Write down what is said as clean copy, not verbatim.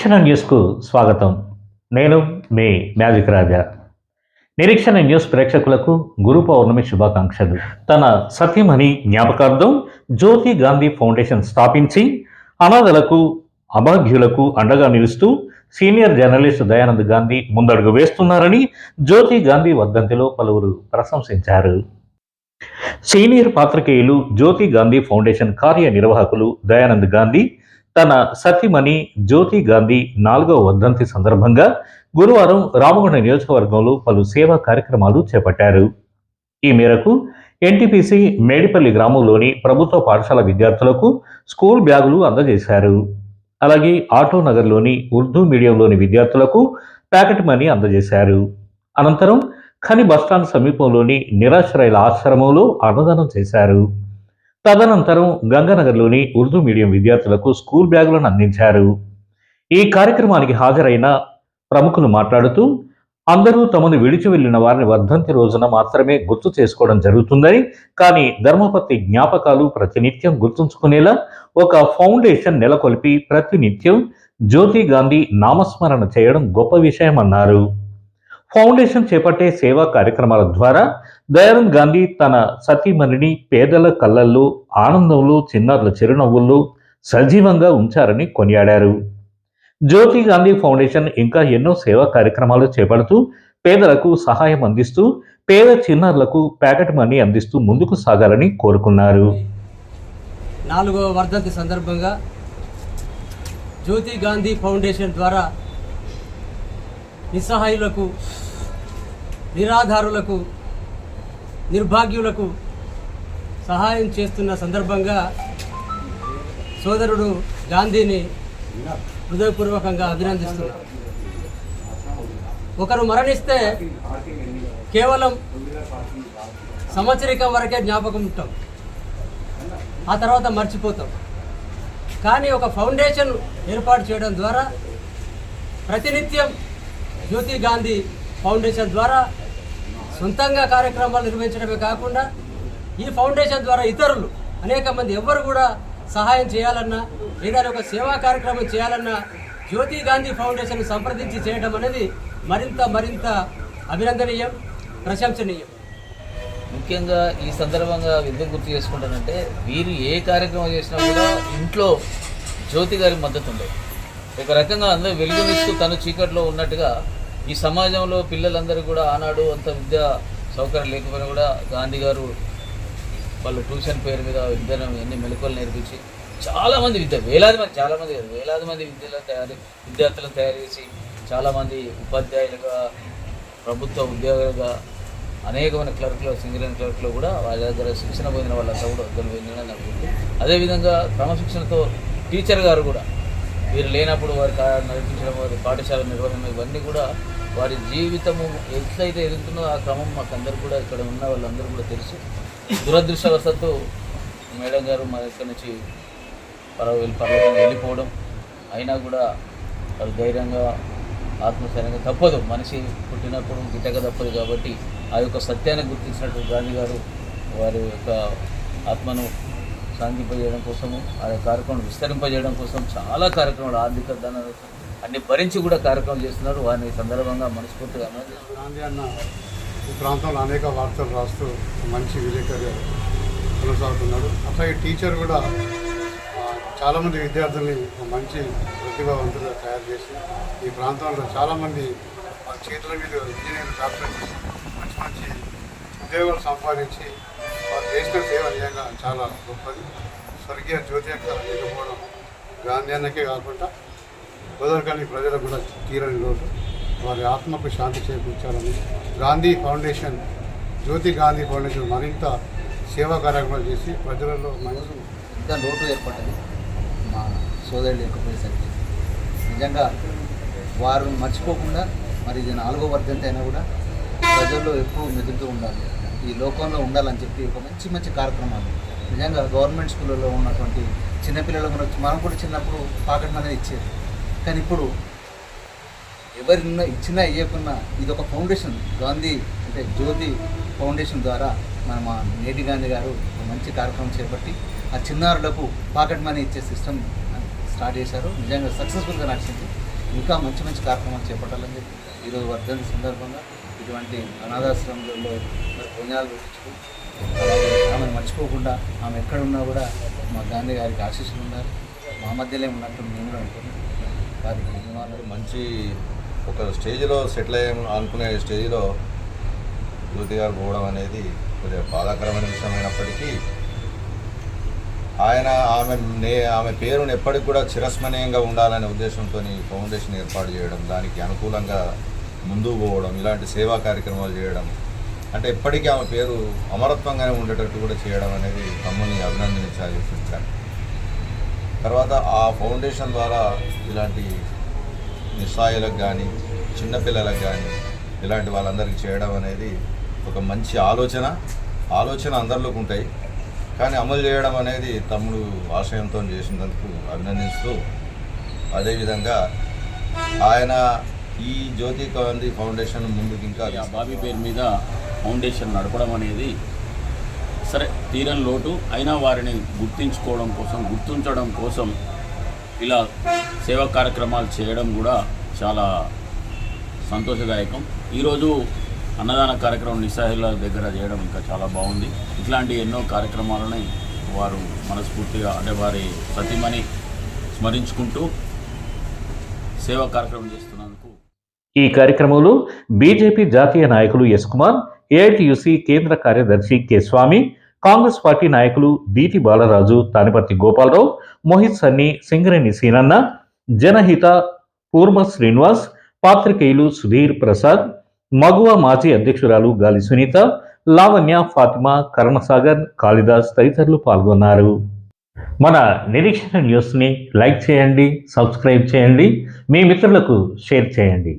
నిరీక్షణ న్యూస్కు స్వాగతం. నేను మీ మ్యాజిక్ రాజా. నిరీక్షణ న్యూస్ ప్రేక్షకులకు గురు పౌర్ణమి శుభాకాంక్షలు. తన సతీమణి జ్ఞాపకార్థం జ్యోతి గాంధీ ఫౌండేషన్ స్థాపించి అనాథలకు అభాగ్యులకు అండగా నిలుస్తూ సీనియర్ జర్నలిస్ట్ దయానంద్ గాంధీ ముందడుగు వేస్తున్నారని జ్యోతి గాంధీ వర్ధంతిలో పలువురు ప్రశంసించారు. సీనియర్ పాత్రికేయులు జ్యోతి గాంధీ ఫౌండేషన్ కార్యనిర్వాహకులు దయానంద్ గాంధీ తన సతీమణి జ్యోతి గాంధీ 4వ వర్ధంతి సందర్భంగా గురువారం రామగుండ నియోజకవర్గంలో పలు సేవా కార్యక్రమాలు చేపట్టారు. ఈ మేరకు ఎన్టీపీసీ మేడిపల్లి గ్రామంలోని ప్రభుత్వ పాఠశాల విద్యార్థులకు స్కూల్ బ్యాగులు అందజేశారు. అలాగే ఆటో నగర్లోని ఉర్దూ మీడియంలోని విద్యార్థులకు ప్యాకెట్ మనీ అందజేశారు. అనంతరం ఖని బస్టాండ్ సమీపంలోని నిరాశ్రయుల ఆశ్రమంలో అన్నదానం చేశారు. తదనంతరం గంగానగర్లోని ఉర్దూ మీడియం విద్యార్థులకు స్కూల్ బ్యాగులను అందించారు. ఈ కార్యక్రమానికి హాజరైన ప్రముఖులు మాట్లాడుతూ అందరూ తమను విడిచి వెళ్లిన వారిని వర్ధంతి రోజున మాత్రమే గుర్తు చేసుకోవడం జరుగుతుందని, కానీ ధర్మపత్ని జ్ఞాపకాలు ప్రతినిత్యం గుర్తుంచుకునేలా ఒక ఫౌండేషన్ నెలకొల్పి ప్రతినిత్యం జ్యోతి గాంధీ నామస్మరణ చేయడం గొప్ప విషయమన్నారు. ఫౌండేషన్ చేపట్టే సేవా కార్యక్రమాల ద్వారా దయానంద్ గాంధీ తన సతీమణిని పేదల కళ్ళల్లో ఆనందంలో చిన్నారుల చిరునవ్వుల్లో సజీవంగా ఉంచారని కొనియాడారు. జ్యోతి గాంధీ ఫౌండేషన్ ఇంకా ఎన్నో సేవా కార్యక్రమాలు చేపడుతూ పేదలకు సహాయం అందిస్తూ పేద చిన్నారులకు ప్యాకెట్ మనీ అందిస్తూ ముందుకు సాగాలని కోరుకున్నారు. 4వ వర్ధంతి సందర్భంగా జ్యోతి గాంధీ ఫౌండేషన్ ద్వారా నిస్సహాయులకు, నిరాధారులకు, నిర్భాగ్యులకు సహాయం చేస్తున్న సందర్భంగా సోదరుడు గాంధీని హృదయపూర్వకంగా అభినందిస్తున్నారు. ఒకరు మరణిస్తే కేవలం సంవత్సరికం వరకే జ్ఞాపకం ఉంటాం, ఆ తర్వాత మర్చిపోతాం. కానీ ఒక ఫౌండేషన్ ఏర్పాటు చేయడం ద్వారా ప్రతినిత్యం జ్యోతి గాంధీ ఫౌండేషన్ ద్వారా సొంతంగా కార్యక్రమాలు నిర్వహించడమే కాకుండా ఈ ఫౌండేషన్ ద్వారా ఇతరులు అనేక మంది ఎవ్వరు కూడా సహాయం చేయాలన్నా లేదా ఒక సేవా కార్యక్రమం చేయాలన్నా జ్యోతి గాంధీ ఫౌండేషన్ సంప్రదించి చేయడం అనేది మరింత అభినందనీయం, ప్రశంసనీయం. ముఖ్యంగా ఈ సందర్భంగా ఎందుకు గుర్తు చేసుకుంటానంటే, వీరు ఏ కార్యక్రమం చేసినా కూడా ఇంట్లో జ్యోతి గారి మద్దతు ఉండేది. ఒక రకంగా అందరూ వెలుగునిస్తూ తను చీకట్లో ఉన్నట్టుగా ఈ సమాజంలో పిల్లలందరూ కూడా ఆనాడు అంత విద్యా సౌకర్యం లేకపోయినా కూడా గాంధీ గారు వాళ్ళు ట్యూషన్ పేరు మీద విద్యను ఎన్ని మెలకువలు నేర్పించి చాలామంది వేలాది మంది విద్యార్థులను తయారు చేసి చాలామంది ఉపాధ్యాయులుగా, ప్రభుత్వ ఉద్యోగులుగా, అనేకమైన క్లర్క్లు, సింగరేణి క్లర్క్లు కూడా వాళ్ళ దగ్గర శిక్షణ పొందిన వాళ్ళంతా కూడా వెళ్ళడం జరుగుతుంది. అదేవిధంగా క్రమశిక్షణతో టీచర్ గారు కూడా వీరు లేనప్పుడు వారి నడిపించడం, వారి పాఠశాల నిర్వహణ, ఇవన్నీ కూడా వారి జీవితము ఎట్లయితే ఎదుగుతుందో ఆ క్రమం మాకు అందరూ కూడా ఇక్కడ ఉన్న వాళ్ళందరూ కూడా తెలుసు. దురదృష్టవశాత్తు మేడం గారు మా దగ్గర నుంచి వెళ్ళిపోవడం అయినా కూడా వారు ధైర్యంగా ఆత్మస్థైర్యంగా తప్పదు, మనిషి పుట్టినప్పుడు గిట్టక తప్పదు. కాబట్టి ఆ యొక్క సత్యాన్ని గుర్తించినట్టు గాంధీ గారు వారి యొక్క ఆత్మను శాంతింపజేయడం కోసము, ఆ కార్యక్రమం విస్తరింపజేయడం కోసం చాలా కార్యక్రమాలు, ఆర్థిక ధనాలు అన్ని భరించి కూడా కార్యక్రమం చేస్తున్నారు. వారిని సందర్భంగా మనస్ఫూర్తిగా గాంధీ అన్న ఈ ప్రాంతంలో అనేక వార్తలు రాస్తూ మంచి విలేకరిగా కొనసాగుతున్నాడు. అట్లాగే టీచర్ కూడా చాలామంది విద్యార్థుల్ని మంచి ప్రతిభావంతులుగా తయారు చేసి ఈ ప్రాంతంలో చాలామంది చేతుల మీద ఇంజనీరింగ్ డాక్టర్ చేసి మంచి ఉద్యోగాలు సంపాదించి వారు చేసిన సేవ నిజంగా చాలా గొప్పది. స్వర్గీయ జ్యోతి యొక్క లేకపోవడం గాంధీ అన్నకే కాకుండా గోదావరి ప్రజలకు కూడా తీరని లోటు. వారి ఆత్మకు శాంతి చేకూర్చాలని గాంధీ ఫౌండేషన్, జ్యోతి గాంధీ ఫౌండేషన్ మరింత సేవా కార్యక్రమాలు చేసి ప్రజలలో మనసు ఇంకా లోటు ఏర్పడ్డది. మా సోదరులు లేకపోయేసరికి నిజంగా వారు మర్చిపోకుండా మరి ఇది 4వ వర్ధంతి అయినా కూడా ప్రజల్లో ఎక్కువ మెదులుతూ ఉండాలి, ఈ లోకంలో ఉండాలని చెప్పి ఒక మంచి కార్యక్రమాలు నిజంగా గవర్నమెంట్ స్కూళ్ళలో ఉన్నటువంటి చిన్నపిల్లలకు మనం కూడా చిన్నప్పుడు పాకెట్ మనీ ఇచ్చేది. కానీ ఇప్పుడు ఎవరిన్నా ఇచ్చినా ఇవ్వకున్నా ఇది ఒక ఫౌండేషన్, గాంధీ అంటే జ్యోతి ఫౌండేషన్ ద్వారా మా నేటి గాంధీ గారు ఒక మంచి కార్యక్రమం చేపట్టి ఆ చిన్నారులకు పాకెట్ మనీ ఇచ్చే సిస్టమ్ స్టార్ట్ చేశారు. నిజంగా సక్సెస్ఫుల్గా నడిచింది. ఇంకా మంచి మంచి కార్యక్రమాలు చేపట్టాలని చెప్పి ఈరోజు వర్ధంతి సందర్భంగా ఇటువంటి అనాథాశ్రమాలలో మరి పుణ్యాలు పెట్టించుకు అలాగే ఆమెను మర్చిపోకుండా ఆమె ఎక్కడున్నా కూడా మా గాంధీ గారికి ఆశీస్సులు ఉన్నారు, మా మధ్యలో ఉన్నట్టు నేను కూడా అనుకున్నాను. వారికి ధన్యవాదాలు. మంచి ఒక స్టేజ్లో సెటిల్ అయ్యాము అనుకునే స్టేజ్లో జ్యోతి గారు పోవడం అనేది కొద్దిగా బాధాకరమైన విషయం అయినప్పటికీ ఆమె పేరును ఎప్పటికి కూడా చిరస్మరణీయంగా ఉండాలనే ఉద్దేశంతో ఫౌండేషన్ ఏర్పాటు చేయడం, దానికి అనుకూలంగా ముందుకు పోవడం, ఇలాంటి సేవా కార్యక్రమాలు చేయడం, అంటే ఎప్పటికీ ఆమె పేరు అమరత్వంగానే ఉండేటట్టు కూడా చేయడం అనేది తమ్ముని అభినందించాలి. తర్వాత ఆ ఫౌండేషన్ ద్వారా ఇలాంటి నిస్సాయులకు కానీ చిన్నపిల్లలకు కానీ ఇలాంటి వాళ్ళందరికీ చేయడం అనేది ఒక మంచి ఆలోచన అందరిలోకి ఉంటాయి, కానీ అమలు చేయడం అనేది తమ్ముడు ఆశయంతో చేసినందుకు అభినందిస్తూ, అదేవిధంగా ఆయన ఈ జ్యోతి గాంధీ ఫౌండేషన్ ముందుకు ఇంకా బాబీ పేరు మీద ఫౌండేషన్ నడపడం అనేది సరే తీరని లోటు అయినా వారిని గుర్తుంచడం కోసం ఇలా సేవా కార్యక్రమాలు చేయడం కూడా చాలా సంతోషదాయకం. ఈరోజు అన్నదాన కార్యక్రమం నిస్సహాయుల దగ్గర చేయడం ఇంకా చాలా బాగుంది. ఇట్లాంటి ఎన్నో కార్యక్రమాలని వారు మనస్ఫూర్తిగా అంటే వారి సతీమణి స్మరించుకుంటూ సేవా కార్యక్రమం చేస్తున్నందుకు ఈ కార్యక్రమంలో బీజేపీ జాతీయ నాయకులు ఎస్ కుమార్, ఏఐటియుసి కేంద్ర కార్యదర్శి కె స్వామి, కాంగ్రెస్ పార్టీ నాయకులు దీటి బాలరాజు, తానిపర్తి గోపాలరావు, మోహిత్ సన్ని, సింగరేణి సీనన్న, జనహిత పూర్మ శ్రీనివాస్, పాత్రికేయులు సుధీర్ ప్రసాద్, మగువ మాజీ అధ్యక్షురాలు గాలి సునీత, లావణ్య, ఫాతిమా, కరణసాగర్, కాళిదాస్ తదితరులు పాల్గొన్నారు. మన నిరీక్షణ న్యూస్ని లైక్ చేయండి, సబ్స్క్రైబ్ చేయండి, మీ మిత్రులకు షేర్ చేయండి.